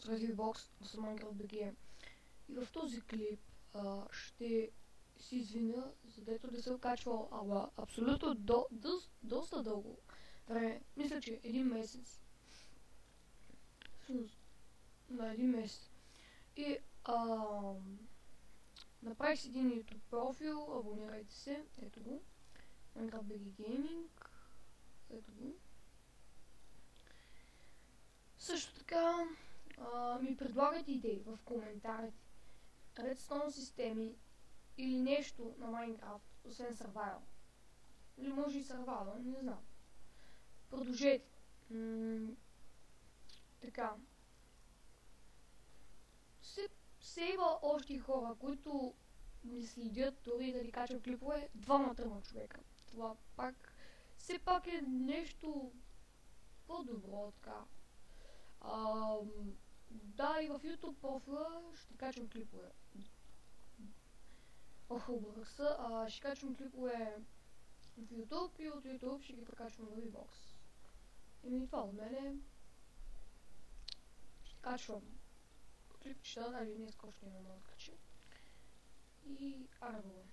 с Бокс с Minecraft BG. И в този клип ще си извиня, за дето не съм качвал, ама абсолютно доста дълго време. Мисля, че един месец. На един месец. И направих си един YouTube профил, абонирайте се, ето го. Minecraft BG Gaming, ето го. Също така ми предлагате идеи в коментарите. Redstone системи или нещо на Minecraft, освен Survival. Или може и Survival, не знам. Продължете. Така. Сейва още хора, които ми следят, дори да ни качвам клипове, 2-3 човека. Това пак, все пак е нещо по-добро, така. Да, и в YouTube профила ще качвам клипове. Обърх се, ще качвам клипове в YouTube и от YouTube ще ги прекачвам в VBOX. И това от мене. Ще качвам клипчета, дали днес още не мога да кача. И арабо.